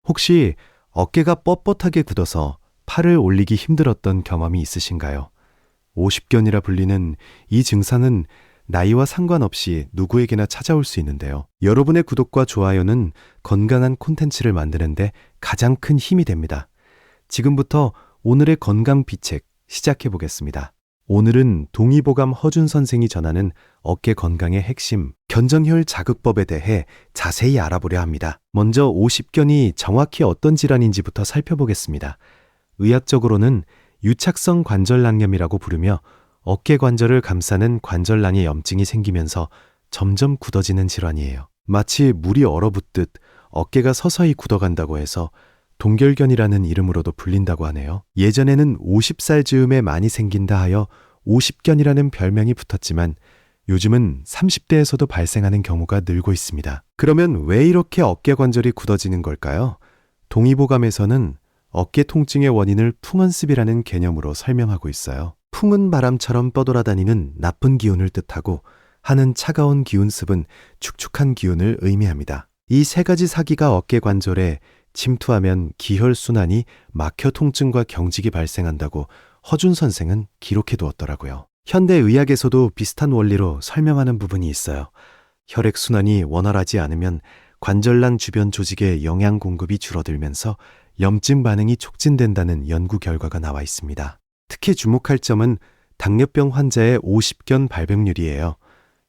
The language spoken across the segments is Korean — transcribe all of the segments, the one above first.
혹시 어깨가 뻣뻣하게 굳어서 팔을 올리기 힘들었던 경험이 있으신가요? 오십견이라 불리는 이 증상은 나이와 상관없이 누구에게나 찾아올 수 있는데요. 여러분의 구독과 좋아요는 건강한 콘텐츠를 만드는데 가장 큰 힘이 됩니다. 지금부터 오늘의 건강 비책 시작해 보겠습니다. 오늘은 동의보감 허준 선생이 전하는 어깨 건강의 핵심, 견정혈 자극법에 대해 자세히 알아보려 합니다. 먼저 오십견이 정확히 어떤 질환인지부터 살펴보겠습니다. 의학적으로는 유착성 관절낭염이라고 부르며 어깨 관절을 감싸는 관절낭에 염증이 생기면서 점점 굳어지는 질환이에요. 마치 물이 얼어붙듯 어깨가 서서히 굳어간다고 해서 동결견이라는 이름으로도 불린다고 하네요. 예전에는 50살 즈음에 많이 생긴다 하여 오십견이라는 별명이 붙었지만 요즘은 30대에서도 발생하는 경우가 늘고 있습니다. 그러면 왜 이렇게 어깨 관절이 굳어지는 걸까요? 동의보감에서는 어깨 통증의 원인을 풍언습이라는 개념으로 설명하고 있어요. 풍은 바람처럼 뻗돌아다니는 나쁜 기운을 뜻하고 하는 차가운 기운습은 축축한 기운을 의미합니다. 이 세 가지 사기가 어깨 관절에 침투하면 기혈순환이 막혀 통증과 경직이 발생한다고 허준 선생은 기록해 두었더라고요. 현대의학에서도 비슷한 원리로 설명하는 부분이 있어요. 혈액순환이 원활하지 않으면 관절낭 주변 조직의 영양 공급이 줄어들면서 염증 반응이 촉진된다는 연구 결과가 나와 있습니다. 특히 주목할 점은 당뇨병 환자의 오십견 발병률이에요.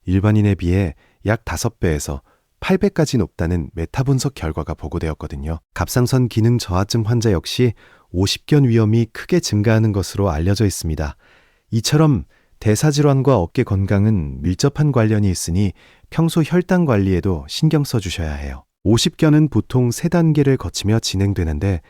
일반인에 비해 약 5배에서 8배까지 높다는 메타 분석 결과가 보고되었거든요. 갑상선 기능 저하증 환자 역시 오십견 위험이 크게 증가하는 것으로 알려져 있습니다. 이처럼 대사질환과 어깨 건강은 밀접한 관련이 있으니 평소 혈당 관리에도 신경 써주셔야 해요. 오십견은 보통 3단계를 거치며 진행되는데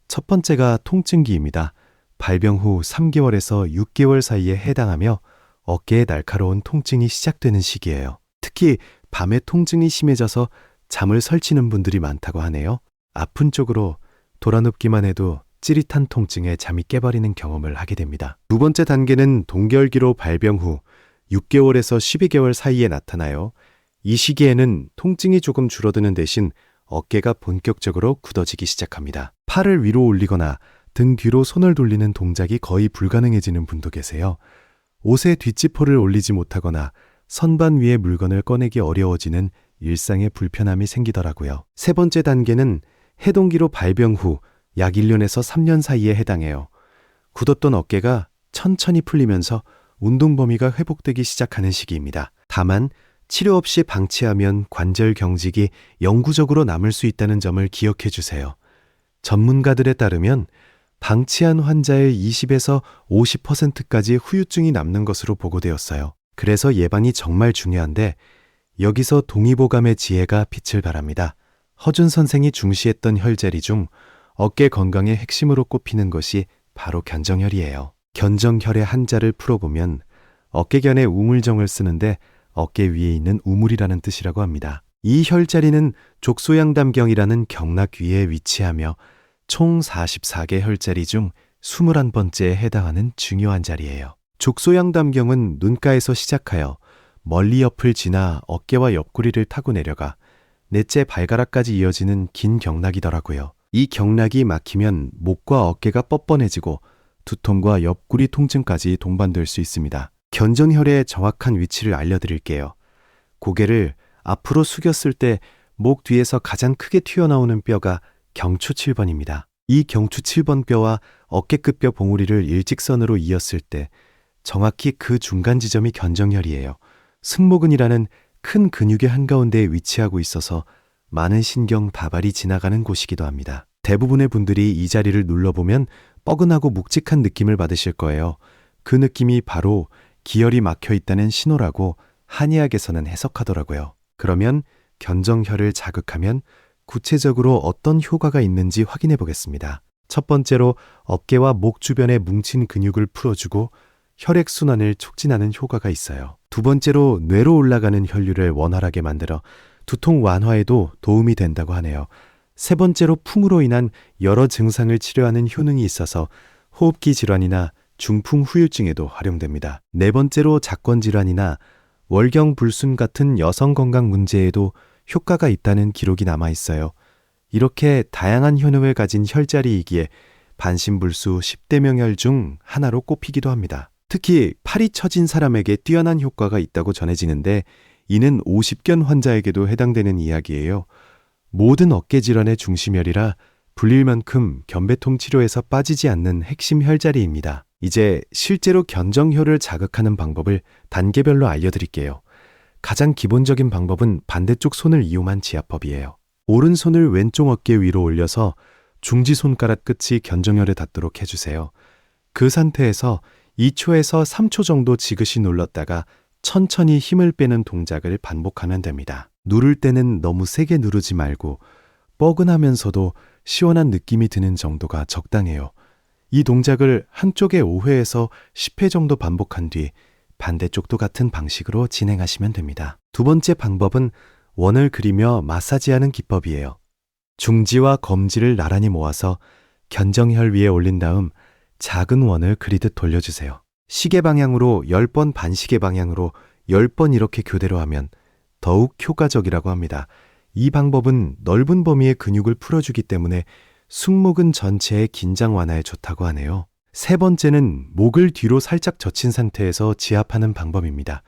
첫 번째가 통증기입니다. 발병 후 3개월에서 6개월 사이에 해당하며 어깨에 날카로운 통증이 시작되는 시기예요. 특히 밤에 통증이 심해져서 잠을 설치는 분들이 많다고 하네요. 아픈 쪽으로 돌아눕기만 해도 찌릿한 통증에 잠이 깨버리는 경험을 하게 됩니다. 두 번째 단계는 동결기로 발병 후 6개월에서 12개월 사이에 나타나요. 이 시기에는 통증이 조금 줄어드는 대신 어깨가 본격적으로 굳어지기 시작합니다. 팔을 위로 올리거나 등 뒤로 손을 돌리는 동작이 거의 불가능해지는 분도 계세요. 옷의 뒷지퍼를 올리지 못하거나 선반 위에 물건을 꺼내기 어려워지는 일상의 불편함이 생기더라고요. 세 번째 단계는 해동기로 발병 후 약 1년에서 3년 사이에 해당해요. 굳었던 어깨가 천천히 풀리면서 운동 범위가 회복되기 시작하는 시기입니다. 다만 치료 없이 방치하면 관절 경직이 영구적으로 남을 수 있다는 점을 기억해 주세요. 전문가들에 따르면 방치한 환자의 20에서 50%까지 후유증이 남는 것으로 보고되었어요. 그래서 예방이 정말 중요한데 여기서 동의보감의 지혜가 빛을 발합니다. 허준 선생이 중시했던 혈자리 중 어깨 건강의 핵심으로 꼽히는 것이 바로 견정혈이에요. 견정혈의 한자를 풀어보면 어깨견에 우물정을 쓰는데 어깨 위에 있는 우물이라는 뜻이라고 합니다. 이 혈자리는 족소양담경이라는 경락 위에 위치하며 총 44개 혈자리 중 21번째에 해당하는 중요한 자리예요. 족소양담경은 눈가에서 시작하여 멀리 옆을 지나 어깨와 옆구리를 타고 내려가 넷째 발가락까지 이어지는 긴 경락이더라고요. 이 경락이 막히면 목과 어깨가 뻣뻣해지고 두통과 옆구리 통증까지 동반될 수 있습니다. 견정혈의 정확한 위치를 알려드릴게요. 고개를 앞으로 숙였을 때 목 뒤에서 가장 크게 튀어나오는 뼈가 경추 7번입니다. 이 경추 7번 뼈와 어깨끝뼈 봉우리를 일직선으로 이었을 때 정확히 그 중간 지점이 견정혈이에요. 승모근이라는 큰 근육의 한가운데에 위치하고 있어서 많은 신경 다발이 지나가는 곳이기도 합니다. 대부분의 분들이 이 자리를 눌러보면 뻐근하고 묵직한 느낌을 받으실 거예요. 그 느낌이 바로 기혈이 막혀 있다는 신호라고 한의학에서는 해석하더라고요. 그러면 견정혈을 자극하면 구체적으로 어떤 효과가 있는지 확인해 보겠습니다. 첫 번째로 어깨와 목 주변의 뭉친 근육을 풀어주고 혈액순환을 촉진하는 효과가 있어요. 두 번째로 뇌로 올라가는 혈류를 원활하게 만들어 두통 완화에도 도움이 된다고 하네요. 세 번째로 풍으로 인한 여러 증상을 치료하는 효능이 있어서 호흡기 질환이나 중풍 후유증에도 활용됩니다. 네 번째로 작권 질환이나 월경 불순 같은 여성 건강 문제에도 효과가 있다는 기록이 남아 있어요. 이렇게 다양한 효능을 가진 혈자리이기에 반신불수 10대 명혈 중 하나로 꼽히기도 합니다. 특히 팔이 처진 사람에게 뛰어난 효과가 있다고 전해지는데 이는 50견 환자에게도 해당되는 이야기예요. 모든 어깨 질환의 중심혈이라 불릴 만큼 견배통 치료에서 빠지지 않는 핵심 혈자리입니다. 이제 실제로 견정혈을 자극하는 방법을 단계별로 알려드릴게요. 가장 기본적인 방법은 반대쪽 손을 이용한 지압법이에요. 오른손을 왼쪽 어깨 위로 올려서 중지손가락 끝이 견정혈에 닿도록 해주세요. 그 상태에서 2초에서 3초 정도 지그시 눌렀다가 천천히 힘을 빼는 동작을 반복하면 됩니다. 누를 때는 너무 세게 누르지 말고 뻐근하면서도 시원한 느낌이 드는 정도가 적당해요. 이 동작을 한쪽에 5회에서 10회 정도 반복한 뒤 반대쪽도 같은 방식으로 진행하시면 됩니다. 두 번째 방법은 원을 그리며 마사지하는 기법이에요. 중지와 검지를 나란히 모아서 견정혈 위에 올린 다음 작은 원을 그리듯 돌려주세요. 시계 방향으로 10번, 반시계 방향으로 10번 이렇게 교대로 하면 더욱 효과적이라고 합니다. 이 방법은 넓은 범위의 근육을 풀어주기 때문에 승모근 전체의 긴장 완화에 좋다고 하네요. 세 번째는 목을 뒤로 살짝 젖힌 상태에서 지압하는 방법입니다.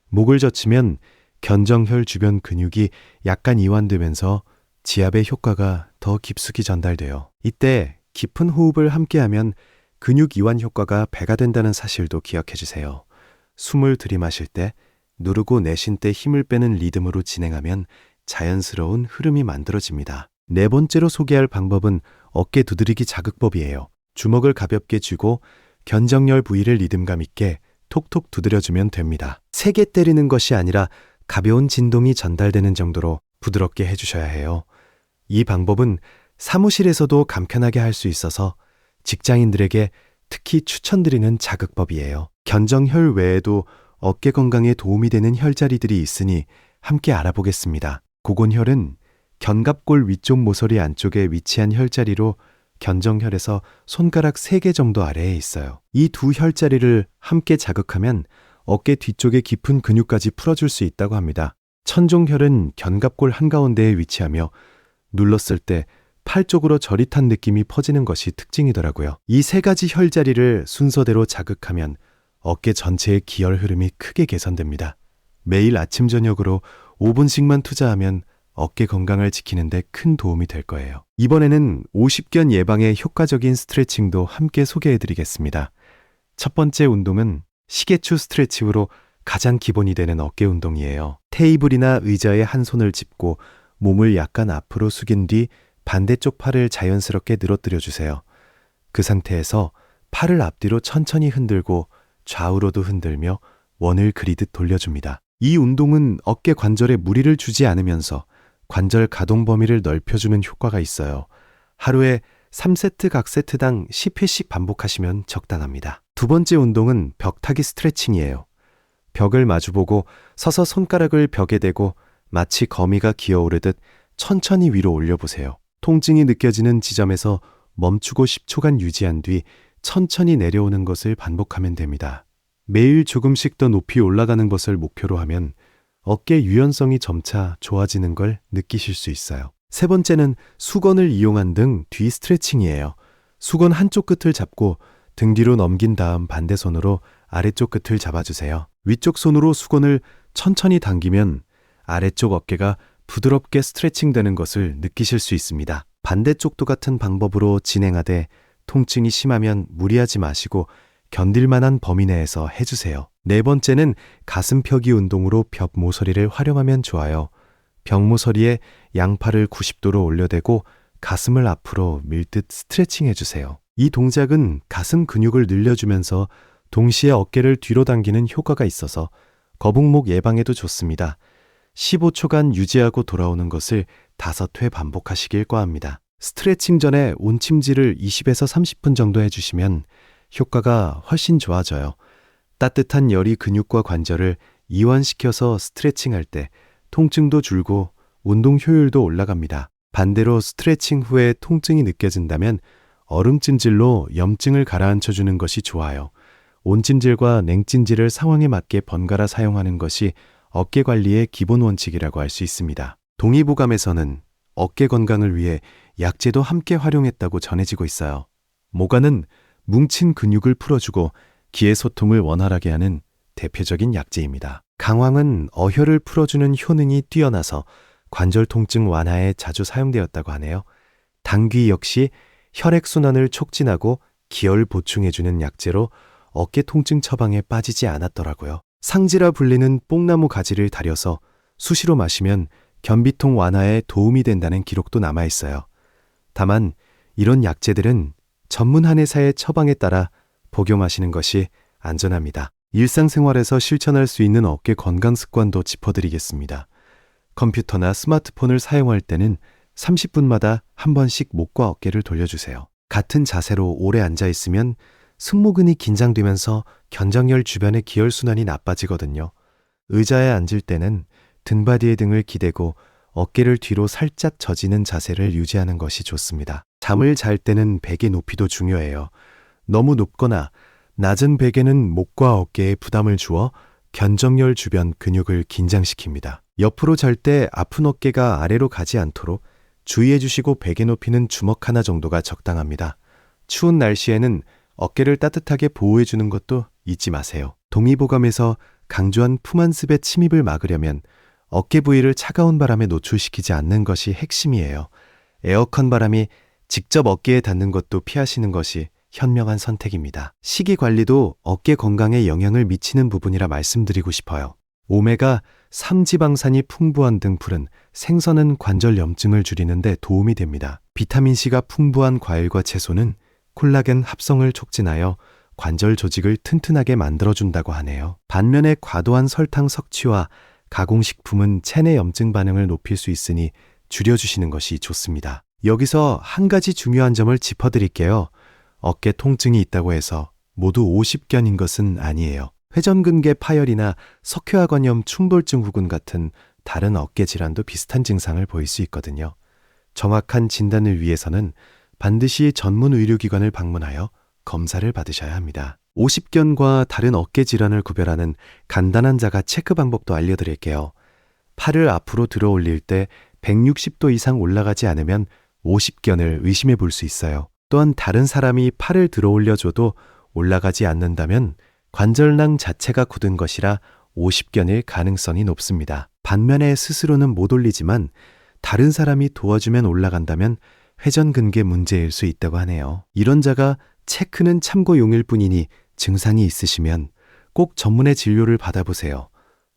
목을 젖히면 견정혈 주변 근육이 약간 이완되면서 지압의 효과가 더 깊숙이 전달돼요. 이때 깊은 호흡을 함께하면 근육 이완 효과가 배가 된다는 사실도 기억해 주세요. 숨을 들이마실 때 누르고 내쉴 때 힘을 빼는 리듬으로 진행하면 자연스러운 흐름이 만들어집니다. 네 번째로 소개할 방법은 어깨 두드리기 자극법이에요. 주먹을 가볍게 쥐고 견정혈 부위를 리듬감 있게 톡톡 두드려주면 됩니다. 세게 때리는 것이 아니라 가벼운 진동이 전달되는 정도로 부드럽게 해주셔야 해요. 이 방법은 사무실에서도 간편하게 할 수 있어서 직장인들에게 특히 추천드리는 자극법이에요. 견정혈 외에도 어깨 건강에 도움이 되는 혈자리들이 있으니 함께 알아보겠습니다. 고곤혈은 견갑골 위쪽 모서리 안쪽에 위치한 혈자리로 견정혈에서 손가락 3개 정도 아래에 있어요. 이 두 혈자리를 함께 자극하면 어깨 뒤쪽의 깊은 근육까지 풀어줄 수 있다고 합니다. 천종혈은 견갑골 한가운데에 위치하며 눌렀을 때 팔 쪽으로 저릿한 느낌이 퍼지는 것이 특징이더라고요. 이 세 가지 혈자리를 순서대로 자극하면 어깨 전체의 기혈 흐름이 크게 개선됩니다. 매일 아침 저녁으로 5분씩만 투자하면 어깨 건강을 지키는 데 큰 도움이 될 거예요. 이번에는 50견 예방에 효과적인 스트레칭도 함께 소개해드리겠습니다. 첫 번째 운동은 시계추 스트레칭으로 가장 기본이 되는 어깨 운동이에요. 테이블이나 의자에 한 손을 짚고 몸을 약간 앞으로 숙인 뒤 반대쪽 팔을 자연스럽게 늘어뜨려 주세요. 그 상태에서 팔을 앞뒤로 천천히 흔들고 좌우로도 흔들며 원을 그리듯 돌려줍니다. 이 운동은 어깨 관절에 무리를 주지 않으면서 관절 가동 범위를 넓혀주는 효과가 있어요. 하루에 3세트 각 세트당 10회씩 반복하시면 적당합니다. 두 번째 운동은 벽타기 스트레칭이에요. 벽을 마주보고 서서 손가락을 벽에 대고 마치 거미가 기어오르듯 천천히 위로 올려보세요. 통증이 느껴지는 지점에서 멈추고 10초간 유지한 뒤 천천히 내려오는 것을 반복하면 됩니다. 매일 조금씩 더 높이 올라가는 것을 목표로 하면 어깨 유연성이 점차 좋아지는 걸 느끼실 수 있어요. 세 번째는 수건을 이용한 등 뒤 스트레칭이에요. 수건 한쪽 끝을 잡고 등 뒤로 넘긴 다음 반대 손으로 아래쪽 끝을 잡아주세요. 위쪽 손으로 수건을 천천히 당기면 아래쪽 어깨가 부드럽게 스트레칭 되는 것을 느끼실 수 있습니다. 반대쪽도 같은 방법으로 진행하되 통증이 심하면 무리하지 마시고 견딜만한 범위 내에서 해주세요. 네 번째는 가슴 펴기 운동으로 벽 모서리를 활용하면 좋아요. 벽 모서리에 양팔을 90도로 올려대고 가슴을 앞으로 밀듯 스트레칭 해주세요. 이 동작은 가슴 근육을 늘려주면서 동시에 어깨를 뒤로 당기는 효과가 있어서 거북목 예방에도 좋습니다. 15초간 유지하고 돌아오는 것을 5회 반복하시길 권합니다. 스트레칭 전에 온찜질을 20에서 30분 정도 해주시면 효과가 훨씬 좋아져요. 따뜻한 열이 근육과 관절을 이완시켜서 스트레칭할 때 통증도 줄고 운동 효율도 올라갑니다. 반대로 스트레칭 후에 통증이 느껴진다면 얼음찜질로 염증을 가라앉혀주는 것이 좋아요. 온찜질과 냉찜질을 상황에 맞게 번갈아 사용하는 것이 어깨 관리의 기본 원칙이라고 할 수 있습니다. 동의보감에서는 어깨 건강을 위해 약재도 함께 활용했다고 전해지고 있어요. 모가는 뭉친 근육을 풀어주고 기의 소통을 원활하게 하는 대표적인 약재입니다. 강황은 어혈을 풀어주는 효능이 뛰어나서 관절 통증 완화에 자주 사용되었다고 하네요. 당귀 역시 혈액순환을 촉진하고 기혈 보충해주는 약재로 어깨 통증 처방에 빠지지 않았더라고요. 상지라 불리는 뽕나무 가지를 달여서 수시로 마시면 변비통 완화에 도움이 된다는 기록도 남아있어요. 다만 이런 약재들은 전문 한의사의 처방에 따라 복용하시는 것이 안전합니다. 일상생활에서 실천할 수 있는 어깨 건강 습관도 짚어드리겠습니다. 컴퓨터나 스마트폰을 사용할 때는 30분마다 한 번씩 목과 어깨를 돌려주세요. 같은 자세로 오래 앉아있으면 승모근이 긴장되면서 견정혈 주변의 기혈순환이 나빠지거든요. 의자에 앉을 때는 등받이에 등을 기대고 어깨를 뒤로 살짝 젖이는 자세를 유지하는 것이 좋습니다. 잠을 잘 때는 베개 높이도 중요해요. 너무 높거나 낮은 베개는 목과 어깨에 부담을 주어 견정혈 주변 근육을 긴장시킵니다. 옆으로 잘 때 아픈 어깨가 아래로 가지 않도록 주의해 주시고 베개 높이는 주먹 하나 정도가 적당합니다. 추운 날씨에는 어깨를 따뜻하게 보호해 주는 것도 잊지 마세요. 동의보감에서 강조한 품안습의 침입을 막으려면 어깨 부위를 차가운 바람에 노출시키지 않는 것이 핵심이에요. 에어컨 바람이 직접 어깨에 닿는 것도 피하시는 것이 현명한 선택입니다. 식이 관리도 어깨 건강에 영향을 미치는 부분이라 말씀드리고 싶어요. 오메가 3지방산이 풍부한 등푸른 생선은 관절 염증을 줄이는 데 도움이 됩니다. 비타민C가 풍부한 과일과 채소는 콜라겐 합성을 촉진하여 관절 조직을 튼튼하게 만들어준다고 하네요. 반면에 과도한 설탕 섭취와 가공식품은 체내 염증 반응을 높일 수 있으니 줄여주시는 것이 좋습니다. 여기서 한 가지 중요한 점을 짚어드릴게요. 어깨 통증이 있다고 해서 모두 50견인 것은 아니에요. 회전근개 파열이나 석회화관염 충돌증 후군 같은 다른 어깨 질환도 비슷한 증상을 보일 수 있거든요. 정확한 진단을 위해서는 반드시 전문 의료기관을 방문하여 검사를 받으셔야 합니다. 50견과 다른 어깨 질환을 구별하는 간단한 자가 체크 방법도 알려드릴게요. 팔을 앞으로 들어 올릴 때 160도 이상 올라가지 않으면 50견을 의심해 볼 수 있어요. 또한 다른 사람이 팔을 들어 올려줘도 올라가지 않는다면 관절낭 자체가 굳은 것이라 50견일 가능성이 높습니다. 반면에 스스로는 못 올리지만 다른 사람이 도와주면 올라간다면 회전근개 문제일 수 있다고 하네요. 이런 자가 체크는 참고용일 뿐이니 증상이 있으시면 꼭 전문의 진료를 받아보세요.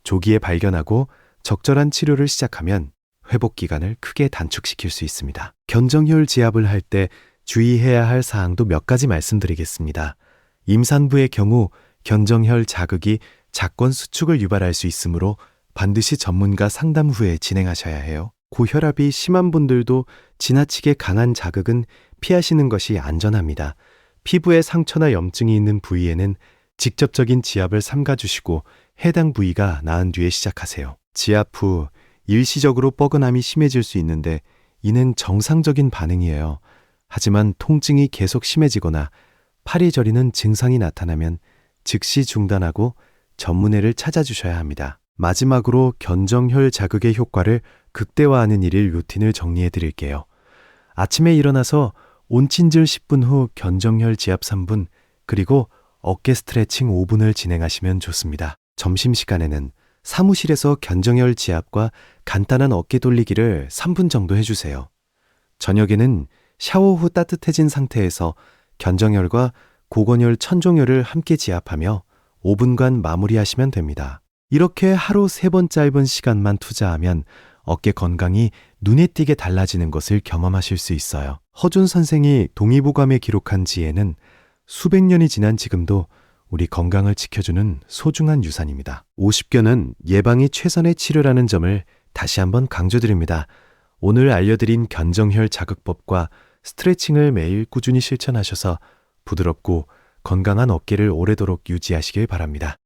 조기에 발견하고 적절한 치료를 시작하면 회복 기간을 크게 단축시킬 수 있습니다. 견정혈 지압을 할 때 주의해야 할 사항도 몇 가지 말씀드리겠습니다. 임산부의 경우 견정혈 자극이 작건 수축을 유발할 수 있으므로 반드시 전문가 상담 후에 진행하셔야 해요. 고혈압이 심한 분들도 지나치게 강한 자극은 피하시는 것이 안전합니다. 피부에 상처나 염증이 있는 부위에는 직접적인 지압을 삼가주시고 해당 부위가 나은 뒤에 시작하세요. 지압 후 일시적으로 뻐근함이 심해질 수 있는데 이는 정상적인 반응이에요. 하지만 통증이 계속 심해지거나 팔이 저리는 증상이 나타나면 즉시 중단하고 전문의를 찾아주셔야 합니다. 마지막으로 견정혈 자극의 효과를 극대화하는 일일 루틴을 정리해 드릴게요. 아침에 일어나서 온친질 10분 후 견정혈 지압 3분, 그리고 어깨 스트레칭 5분을 진행하시면 좋습니다. 점심시간에는 사무실에서 견정혈 지압과 간단한 어깨 돌리기를 3분 정도 해주세요. 저녁에는 샤워 후 따뜻해진 상태에서 견정혈과 고건혈, 천종혈을 함께 지압하며 5분간 마무리하시면 됩니다. 이렇게 하루 3번 짧은 시간만 투자하면 어깨 건강이 눈에 띄게 달라지는 것을 경험하실 수 있어요. 허준 선생이 동의보감에 기록한 지혜는 수백 년이 지난 지금도 우리 건강을 지켜주는 소중한 유산입니다. 50견은 예방이 최선의 치료라는 점을 다시 한번 강조드립니다. 오늘 알려드린 견정혈 자극법과 스트레칭을 매일 꾸준히 실천하셔서 부드럽고 건강한 어깨를 오래도록 유지하시길 바랍니다.